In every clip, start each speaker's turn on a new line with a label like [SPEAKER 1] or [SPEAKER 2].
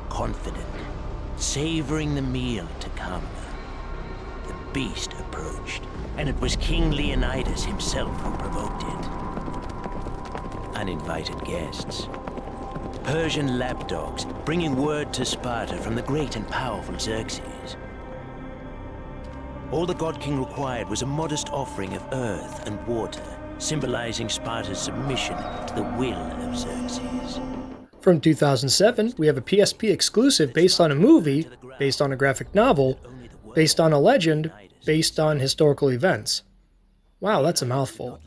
[SPEAKER 1] Confident, savoring the meal to come, the beast approached, and it was King Leonidas himself who provoked it. Uninvited guests. Persian lapdogs bringing word to Sparta from the great and powerful Xerxes. All the God King required was a modest offering of earth and water, symbolizing Sparta's submission to the will of Xerxes.
[SPEAKER 2] From 2007, we have a PSP exclusive based on a movie, based on a graphic novel, based on a legend, based on historical events. Wow, that's a mouthful.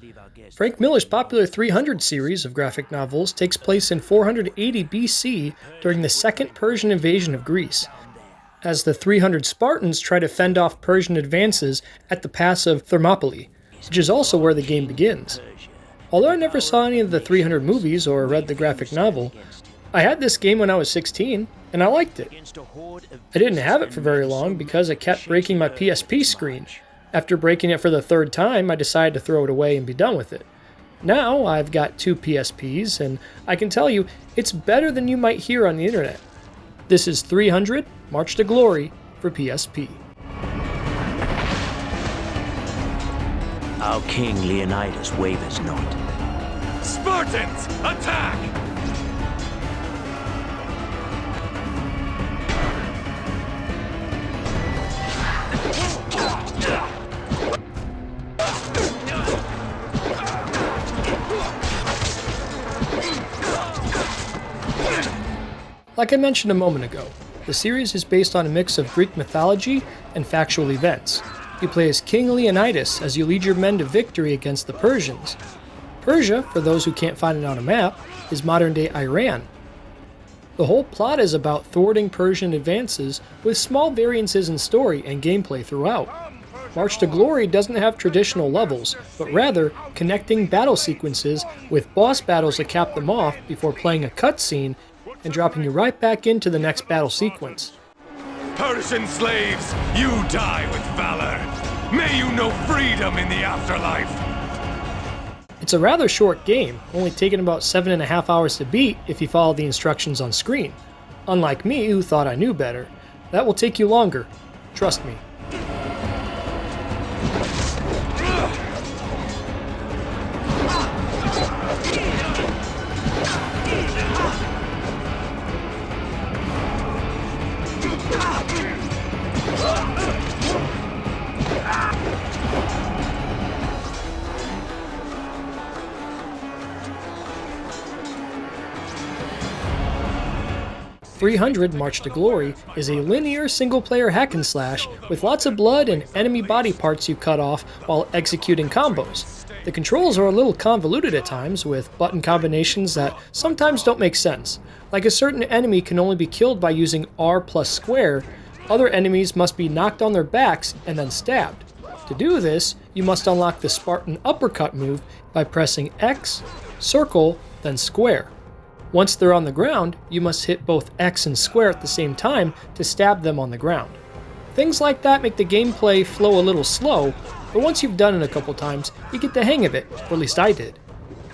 [SPEAKER 2] Frank Miller's popular 300 series of graphic novels takes place in 480 BC during the Second Persian invasion of Greece, as the 300 Spartans try to fend off Persian advances at the pass of Thermopylae, which is also where the game begins. Although I never saw any of the 300 movies or read the graphic novel, I had this game when I was 16, and I liked it. I didn't have it for very long because it kept breaking my PSP screen. After breaking it for the third time, I decided to throw it away and be done with it. Now, I've got 2 PSPs, and I can tell you, it's better than you might hear on the internet. This is 300 March to Glory for PSP.
[SPEAKER 1] Our King Leonidas wavers not.
[SPEAKER 3] Spartans, attack!
[SPEAKER 2] Like I mentioned a moment ago, the series is based on a mix of Greek mythology and factual events. You play as King Leonidas as you lead your men to victory against the Persians. Persia, for those who can't find it on a map, is modern-day Iran. The whole plot is about thwarting Persian advances with small variances in story and gameplay throughout. March to Glory doesn't have traditional levels, but rather connecting battle sequences with boss battles to cap them off before playing a cutscene and dropping you right back into the next battle sequence.
[SPEAKER 3] Persian slaves, you die with valor. May you know freedom in the afterlife.
[SPEAKER 2] It's a rather short game, only taking about 7.5 hours to beat if you follow the instructions on screen. Unlike me, who thought I knew better. That will take you longer. Trust me. .300 March to Glory is a linear single-player hack-and-slash with lots of blood and enemy body parts you cut off while executing combos. The controls are a little convoluted at times, with button combinations that sometimes don't make sense. Like a certain enemy can only be killed by using R plus square, other enemies must be knocked on their backs and then stabbed. To do this, you must unlock the Spartan uppercut move by pressing X, circle, then square. Once they're on the ground, you must hit both X and square at the same time to stab them on the ground. Things like that make the gameplay flow a little slow, but once you've done it a couple times, you get the hang of it, or at least I did.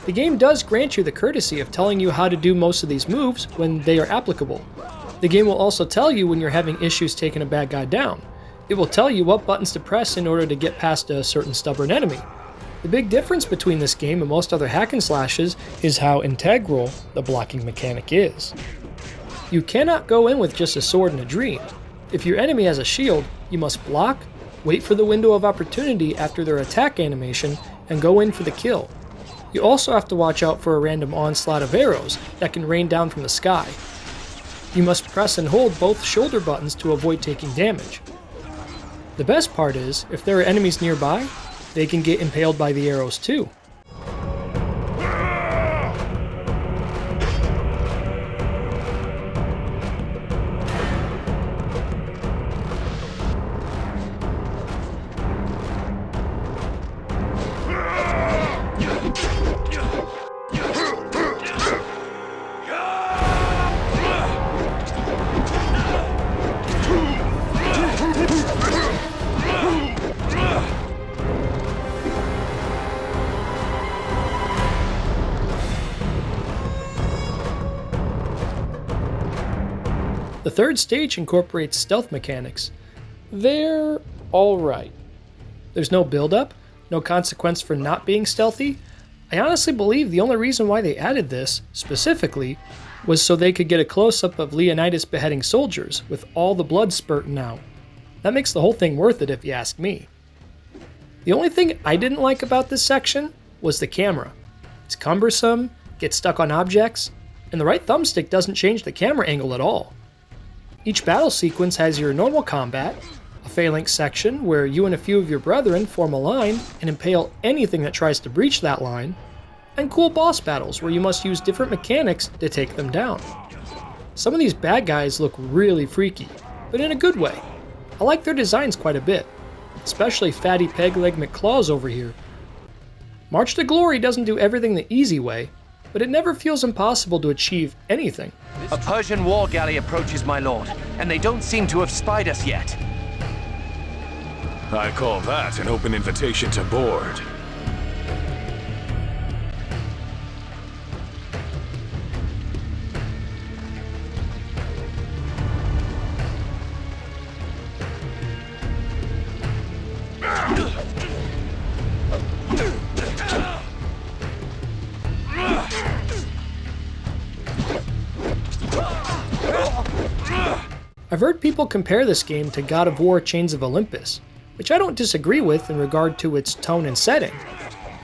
[SPEAKER 2] The game does grant you the courtesy of telling you how to do most of these moves when they are applicable. The game will also tell you when you're having issues taking a bad guy down. It will tell you what buttons to press in order to get past a certain stubborn enemy. The big difference between this game and most other hack and slashes is how integral the blocking mechanic is. You cannot go in with just a sword and a dream. If your enemy has a shield, you must block, wait for the window of opportunity after their attack animation, and go in for the kill. You also have to watch out for a random onslaught of arrows that can rain down from the sky. You must press and hold both shoulder buttons to avoid taking damage. The best part is, if there are enemies nearby, they can get impaled by the arrows too. The third stage incorporates stealth mechanics. They're alright. There's no build-up, no consequence for not being stealthy. I honestly believe the only reason why they added this, specifically, was so they could get a close-up of Leonidas beheading soldiers, with all the blood spurting out. That makes the whole thing worth it if you ask me. The only thing I didn't like about this section was the camera. It's cumbersome, gets stuck on objects, and the right thumbstick doesn't change the camera angle at all. Each battle sequence has your normal combat, a phalanx section where you and a few of your brethren form a line and impale anything that tries to breach that line, and cool boss battles where you must use different mechanics to take them down. Some of these bad guys look really freaky, but in a good way. I like their designs quite a bit, especially Fatty Pegleg McClaws over here. March to Glory doesn't do everything the easy way, but it never feels impossible to achieve anything.
[SPEAKER 4] A Persian war galley approaches, my lord, and they don't seem to have spied us yet.
[SPEAKER 3] I call that an open invitation to board.
[SPEAKER 2] I've heard people compare this game to God of War Chains of Olympus, which I don't disagree with in regard to its tone and setting.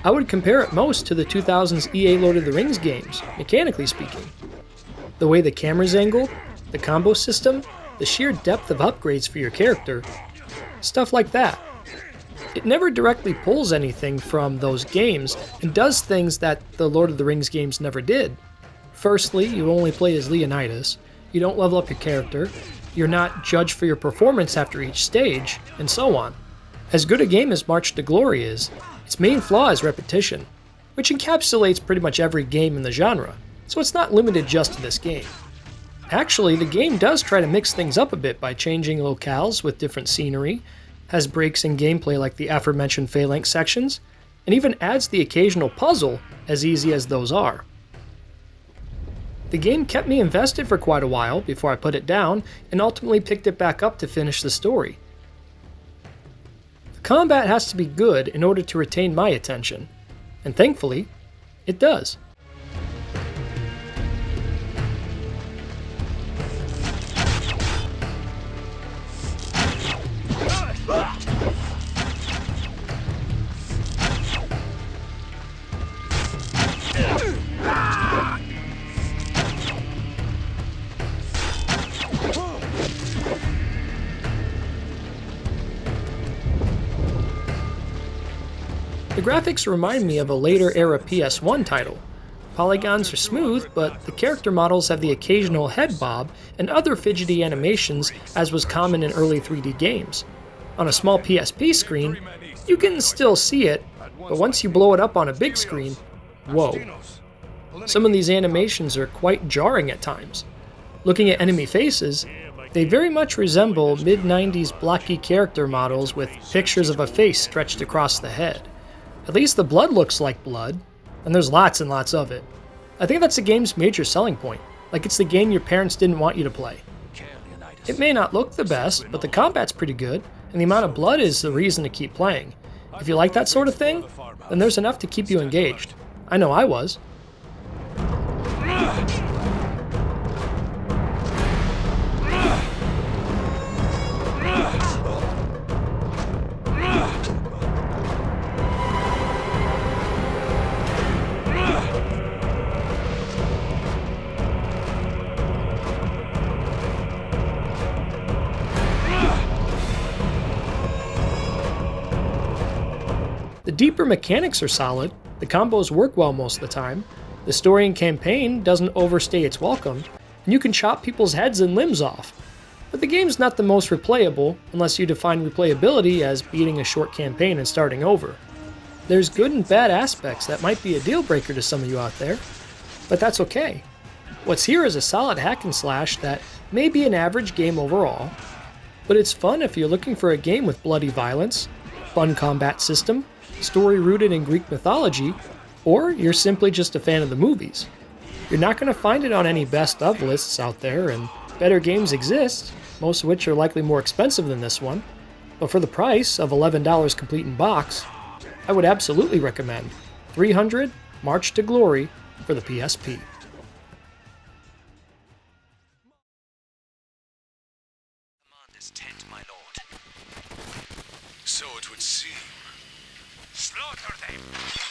[SPEAKER 2] I would compare it most to the 2000s EA Lord of the Rings games, mechanically speaking. The way the camera's angled, the combo system, the sheer depth of upgrades for your character, stuff like that. It never directly pulls anything from those games and does things that the Lord of the Rings games never did. Firstly, you only play as Leonidas, you don't level up your character, you're not judged for your performance after each stage, and so on. As good a game as March to Glory is, its main flaw is repetition, which encapsulates pretty much every game in the genre, so it's not limited just to this game. Actually, the game does try to mix things up a bit by changing locales with different scenery, has breaks in gameplay like the aforementioned phalanx sections, and even adds the occasional puzzle, as easy as those are. The game kept me invested for quite a while before I put it down, and ultimately picked it back up to finish the story. The combat has to be good in order to retain my attention, and thankfully, it does. The graphics remind me of a later era PS1 title. Polygons are smooth, but the character models have the occasional head bob and other fidgety animations as was common in early 3D games. On a small PSP screen, you can still see it, but once you blow it up on a big screen, whoa. Some of these animations are quite jarring at times. Looking at enemy faces, they very much resemble mid-90s blocky character models with pictures of a face stretched across the head. At least the blood looks like blood, and there's lots and lots of it. I think that's the game's major selling point, like it's the game your parents didn't want you to play. It may not look the best, but the combat's pretty good, and the amount of blood is the reason to keep playing. If you like that sort of thing, then there's enough to keep you engaged. I know I was. The deeper mechanics are solid, the combos work well most of the time, the story and campaign doesn't overstay its welcome, and you can chop people's heads and limbs off. But the game's not the most replayable unless you define replayability as beating a short campaign and starting over. There's good and bad aspects that might be a deal breaker to some of you out there, but that's okay. What's here is a solid hack and slash that may be an average game overall, but it's fun if you're looking for a game with bloody violence, fun combat system, story rooted in Greek mythology, or you're simply just a fan of the movies. You're not going to find it on any best of lists out there, and Better games exist, most of which are likely more expensive than this one, but for the price of $11 complete in box, I would absolutely recommend 300 March to Glory for the PSP.
[SPEAKER 4] This tent, my lord.
[SPEAKER 3] So it would seem. Slaughter them!